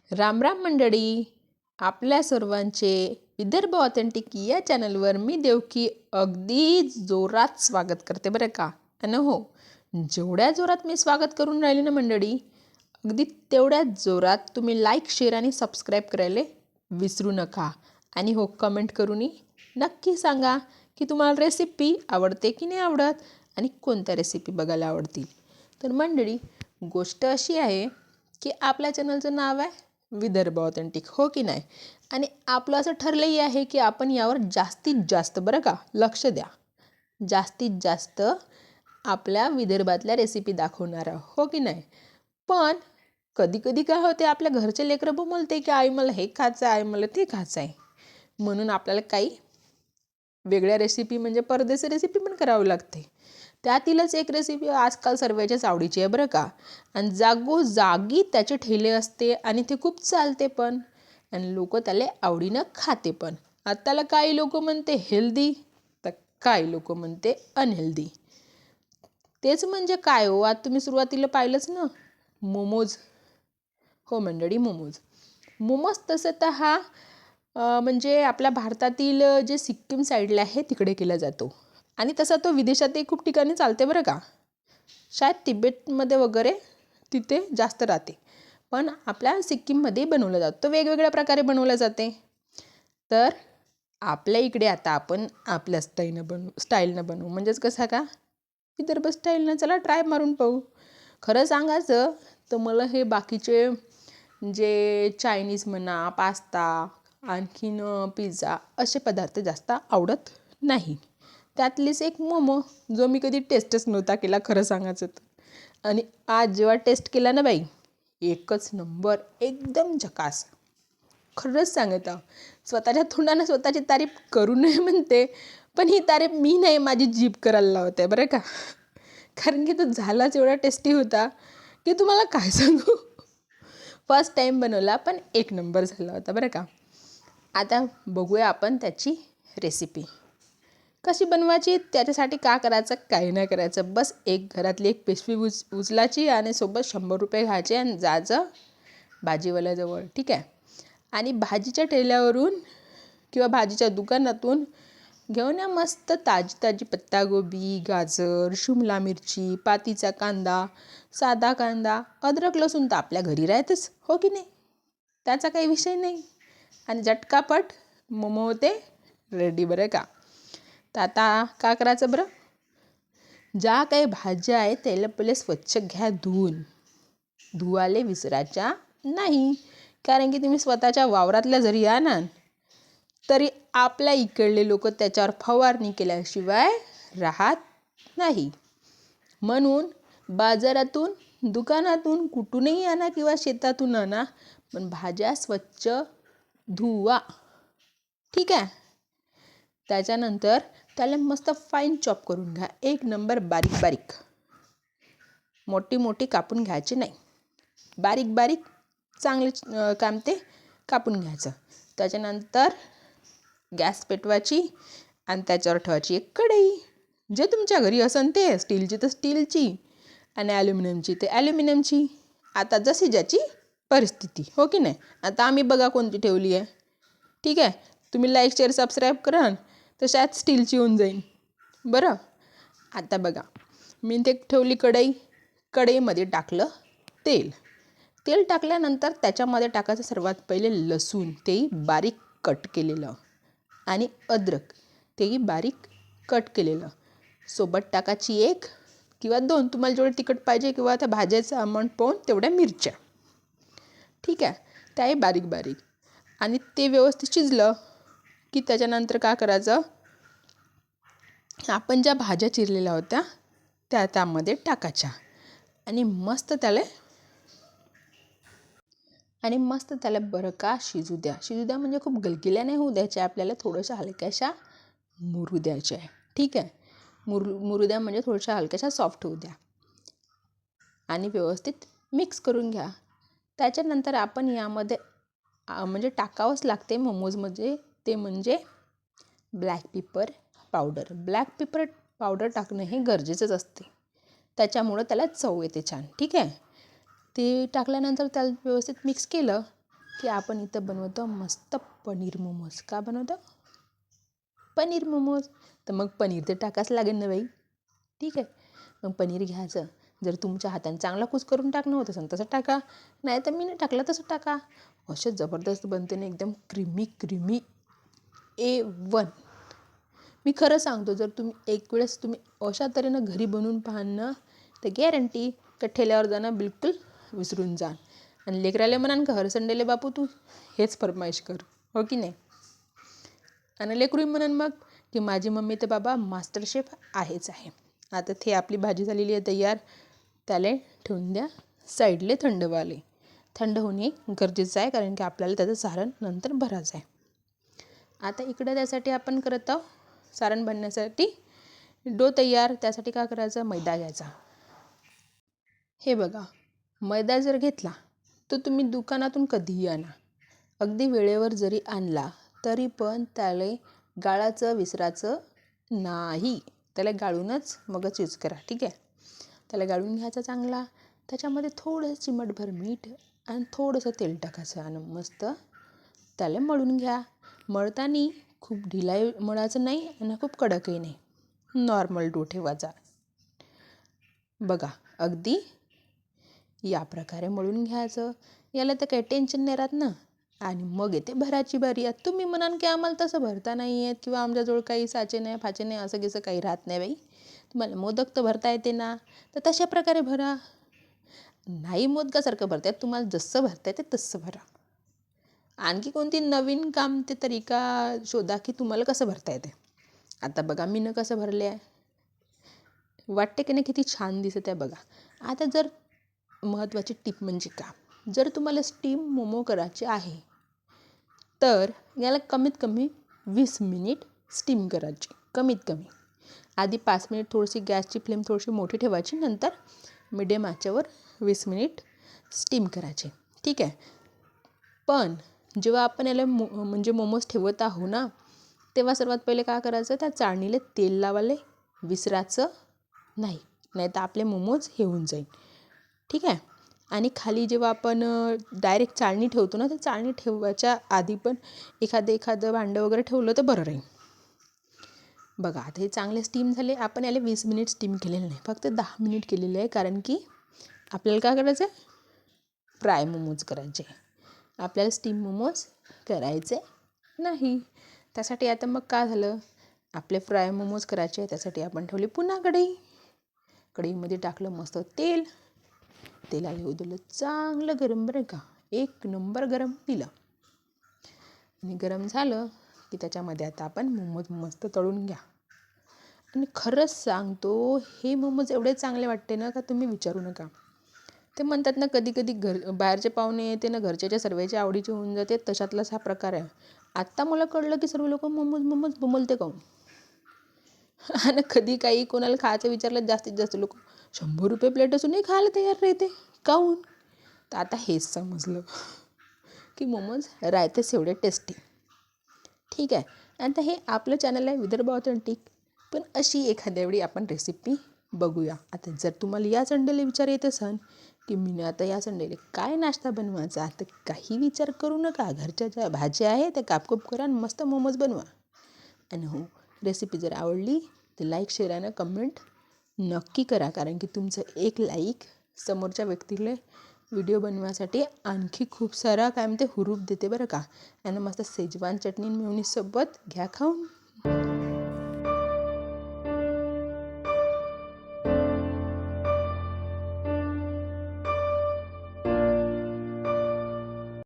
राम राम मंडळी, आपल्या सर्वांचे विदर्भ ऑथेंटिक या चॅनलवर मी देवकी अगदी जोरात स्वागत करते बरं का. आणि हो, जेवढ्या जोरात मी स्वागत करून राहिली ना मंडळी, अगदी तेवढ्याच जोरात तुम्ही लाईक, शेअर आणि सबस्क्राईब करायला विसरू नका. आणि हो, कमेंट करूनही नक्की सांगा की तुम्हाला रेसिपी आवडते की नाही आवडत आणि कोणत्या रेसिपी बघायला आवडतील. तर मंडळी, गोष्ट अशी आहे की आपल्या चॅनलचं नाव आहे विदर्भ ऑथेंटिक, हो की नाही. आणि आपलं असं ठरलंही आहे की आपण यावर जास्तीत जास्त, बरं का, लक्ष द्या, जास्तीत जास्त आपल्या विदर्भातल्या रेसिपी दाखवणार आहोत, हो की नाही. पण कधी कधी काय होते, आपल्या घरचे लेकरं बोलते की आई मला हे खायचं आहे, मला ते खायचं आहे, म्हणून आपल्याला काही वेगळ्या रेसिपी म्हणजे परदेशी रेसिपी पण करावी लागते. त्यातीलच एक रेसिपी आजकाल सर्वांच्याच आवडीची आहे बरं का. आणि जागोजागी त्याचे ठेले असते आणि ते खूप चालते पण, आणि लोक त्याला आवडीनं खाते पण. आताला काही लोक म्हणते हेल्दी, तर काही लोक म्हणते अनहेल्दी. तेच म्हणजे काय हो, आता तुम्ही सुरुवातीला पाहिलंच ना, मोमोज. हो मंडळी, मोमोज तसं तर हा म्हणजे आपल्या भारतातील जे सिक्कीम साईडला आहे तिकडे केला जातो. आणि तसा तो विदेशातही खूप ठिकाणी चालते बरं का. शायद तिबेटमध्ये वगैरे तिथे जास्त राहते, पण आपल्या सिक्कीममध्ये बनवलं जातं. तो वेगवेगळ्या प्रकारे बनवलं जाते. तर आपल्या इकडे आता आपण आपल्या स्टाईलनं बनवू, म्हणजेच कसं का विदर्भ स्टाईलनं. चला ट्राय मारून पाहू. खरं सांगायचं तर मला हे बाकीचे जे चायनीज म्हणा, पास्ता, आणखीन पिझ्झा असे पदार्थ जास्त आवडत नाही. त्यातलीच एक मोमो, जो मी कधी टेस्टच नव्हता केला खरं सांगायचं तर. आणि आज जेव्हा टेस्ट केला ना बाई, एकच नंबर, एकदम झकास. खरंच सांगत आहो, स्वतःच्या तोंडानं स्वतःची तारीफ करू नये म्हणते, पण ही तारीफ मी नाही, माझी जीभ करायला लावते बरं का. कारण की तो झालाच एवढा टेस्टी होता की तुम्हाला काय सांगू. फर्स्ट टाईम बनवला पण एक नंबर झाला होता बरं का. आता बघूया आपण त्याची रेसिपी कशी बनवायची. त्याच्यासाठी का करायचं, काही नाही करायचं, बस एक घरातली एक पिशवी उचलायची आणि सोबत 100 रुपये घ्यायचे आणि जायचं भाजीवाल्याजवळ, ठीक आहे. आणि भाजीच्या ठेल्यावरून किंवा भाजीच्या दुकानातून घेऊन या मस्त ताजी ताजी पत्तागोबी, गाजर, शिमला मिरची, पातीचा कांदा, साधा कांदा, अद्रक लसूण तर आपल्या घरी राहतच, हो की नाही. त्याचा काही विषय नाही. आणि झटकापट मोमो होते रेडी बरं का. तर आता काय करायचं बरं, ज्या काही भाज्या आहेत त्याला पहिले स्वच्छ घ्या धुवून. धुवाले विसरायच्या नाही, कारण की तुम्ही स्वतःच्या वावरातल्या जरी आणाल तरी आपल्या इकडले लोक त्याच्यावर फवारणी केल्याशिवाय राहत नाही. म्हणून बाजारातून, दुकानातून, कुठूनही आणा किंवा शेतातून आणा, पण भाज्या स्वच्छ धुवा, ठीक आहे. त्याच्यानंतर त्याला मस्त फाईन चॉप करून घ्या, एक नंबर बारीक बारीक. मोठी मोठी कापून घ्यायची नाही, बारीक बारीक चांगले काम ते कापून घ्यायचं. त्याच्यानंतर गॅस पेटवायची आणि त्याच्यावर ठेवायची एक कढई. जे तुमच्या घरी असेल ते, स्टीलची तर स्टीलची आणि ॲल्युमिनियमची ते ॲल्युमिनियमची. आता जशी ज्याची परिस्थिती, हो की नाही. आता आम्ही बघा कोणती ठेवली आहे, ठीक आहे. तुम्ही लाईक, शेअर, सबस्क्राईब कराल तर शायद स्टीलची होऊन जाईल बरं. आता बघा, मी ते ठेवली कढई. कढईमध्ये टाकलं तेल. तेल टाकल्यानंतर त्याच्यामध्ये टाकायचं सर्वात पहिले लसूण, तेही बारीक कट केलेलं, आणि अद्रक, तेही बारीक कट केलेलं. सोबत टाकायची 1 किंवा 2, तुम्हाला जेवढं तिखट पाहिजे किंवा त्या भाज्याचं अमाऊंट पाहून तेवढ्या मिरच्या, ठीक आहे, त्याही बारीक बारीक. आणि ते व्यवस्थित शिजलं की त्याच्यानंतर काय करायचं, आपण ज्या भाज्या चिरलेल्या होत्या त्या त्यामध्ये टाकायच्या आणि मस्त त्याला बरं का शिजू द्या. म्हणजे खूप गलगिल्या नाही होऊ द्यायच्या, आपल्याला थोड्याशा हलक्याशा मुरू द्यायच्या आहे, ठीक आहे. मुरू द्या म्हणजे थोड्याशा हलक्याशा सॉफ्ट होऊ द्या आणि व्यवस्थित मिक्स करून घ्या. त्याच्यानंतर आपण यामध्ये म्हणजे टाकावंच लागते मोमोजमध्ये, ते म्हणजे black pepper powder. Black pepper powder टाकणं हे गरजेचंच असते, त्याच्यामुळं त्याला चव येते छान, ठीक आहे. ते टाकल्यानंतर त्याला व्यवस्थित मिक्स केलं की आपण इथं बनवतो मस्त पनीर मोमोज. का बनवतो? पनीर मोमोज. तर मग पनीर तर टाकाच लागेल ना बाई. ठीक आहे, मग पनीर घ्यायचं. जर तुमच्या हाताने चांगला कुस्करून टाकणं होत असेल तसं टाका, नाही तर मी नाही टाकलं तसं टाका. असे जबरदस्त बनते ना, एकदम क्रीमी क्रीमी A1. मी खरं सांगतो, जर तुम्ही एक वेळेस तुम्ही अशा तऱ्हेनं घरी बनवून पाहाल ना, तर गॅरंटी का ठेल्यावर जाणं बिलकुल विसरून जा. आणि लेकराले म्हणान का हर संडेले बापू तू हेच फरमाईश कर, हो की नाही. आणि लेकरू म्हणून मग की माझी मम्मी तर बाबा मास्टर शेफ आहेच आहे. आता ते आपली भाजी झालेली आहे तयार, त्याला ठेवून द्या साईडले थंड होणे गरजेचं आहे, कारण की आपल्याला त्याचं सारण नंतर भरायचं आहे. आता इकडं त्यासाठी आपण करत आहोत सारण बनण्यासाठी डो तयार. त्यासाठी काय करायचं, मैदा घ्यायचा. हे बघा, मैदा जर घेतला तर तुम्ही दुकानातून कधीही आणा, अगदी वेळेवर जरी आणला तरी पण त्याला गाळाचं विसराचं नाही. त्याला गाळूनच मगच यूज करा. ठीक आहे, त्याला गाळून घ्यायचा चांगला. त्याच्यामध्ये थोडं चिमटभर मीठ आणि थोडंसं तेल टाकायचं आणि मस्त त्याला मळून घ्या. मळताना खूप ढिलाई मळायचं नाही आणि खूप कडकही नाही, नॉर्मल डो ठेवायचा. बघा, अगदी या प्रकारे मळून घ्यायचं. याला तर काही टेन्शन नाही राहत ना. आणि मग येते भराची बारी. आता तुम्ही म्हणाल की आम्हाला तसं भरता नाही येत किंवा आमच्याजवळ काही साचे नाही फाचे नाही, असं कसं काही राहत नाही बाई. तुम्हाला मोदक तर भरता येते ना, तर तशा प्रकारे भरा. नाही मोदकासारखं भरता येत तुम्हाला, जसं भरता येते तसं भरा. आणखी कोणती नवीन काम ते तरीका शोधा की तुम्हाला कसं भरता येते. आता बघा मी न कसं भरले आहे, वाटते की नाही किती छान दिसत आहे बघा. आता जर महत्त्वाची टिप म्हणजे का, जर तुम्हाला स्टीम मोमो करायचे आहे तर याला कमीत कमी 20 मिनिट स्टीम करायची. कमीत कमी आधी 5 मिनिट थोडीशी गॅसची फ्लेम थोडीशी मोठी ठेवायची, नंतर मिडियम आचेवर 20 मिनिट स्टीम करायचे. ठीक आहे, पण जेव्हा आपण याला म्हणजे मोमोज ठेवत आहो ना, तेव्हा सर्वात पहिले काय करायचं, त्या चाळणीला तेल लावायला विसरायचं नाही, नाही तर आपले मोमोज हे होऊन जाईल. ठीक आहे, आणि खाली जेव्हा आपण डायरेक्ट चाळणी ठेवतो ना, तर चाळणी ठेवायच्या आधी पण एखादं भांडं वगैरे ठेवलं तर बरं राहील. बघा, आता हे चांगले स्टीम झाले. आपण याला 20 मिनिट स्टीम केलेलं नाही, फक्त 10 मिनिट केलेले आहे, कारण की आपल्याला काय करायचं आहे, फ्राय मोमोज करायचे. आपल्याला स्टीम मोमोज करायचे नाही. त्यासाठी आता मग काय झालं, आपले फ्राय मोमोज करायचे. त्यासाठी आपण ठेवले पुन्हा कढईमध्ये टाकलं मस्त तेल. तेलाला येऊ दिलं चांगलं गरम, बरं का, 1 नंबर गरम दिलं. आणि गरम झालं की त्याच्यामध्ये आता आपण मोमोज मस्त तळून घ्या. आणि खरंच सांगतो, हे मोमोज एवढे चांगले वाटते ना का तुम्ही विचारू नका. ते म्हणतात ना, कधी कधी बाहेरचे पाहुणे येते ना, घरच्याच्या सर्वांच्या आवडीचे होऊन जाते, तशातलाच हा प्रकार आहे. आत्ता मला कळलं की सर्व लोक मोमोज बोलते काहून. आणि कधी काही कोणाला खायचं विचारलं, जास्तीत जास्त लोक 100 रुपये प्लेट असूनही खायला तयार राहते काहून. तर आता हेच समजलं की मोमोज राहतेच एवढे टेस्टी. ठीक आहे, आता हे आपलं चॅनल आहे विदर्भ ऑथेंटिक, पण अशी एखाद्या वेळी आपण रेसिपी बघूया. आता जर तुम्हाला या संडेला विचार येत असेल की मी आता या संडेला काय नाश्ता बनवायचा, तर काही विचार करू नका. घरच्या ज्या भाज्या आहे त्या कापकूप करा आणि मस्त मोमोज बनवा. आणि हो, रेसिपी जर आवडली तर लाईक, शेअर आणि कमेंट नक्की करा, कारण की तुमचं एक लाईक समोरच्या व्यक्तीला व्हिडिओ बनवासाठी आणखी खूप सारा काय म्हणते हुरूप देते, बरं का. आणि मस्त शेजवान चटणी मेयोनीजसोबत घ्या खाऊन.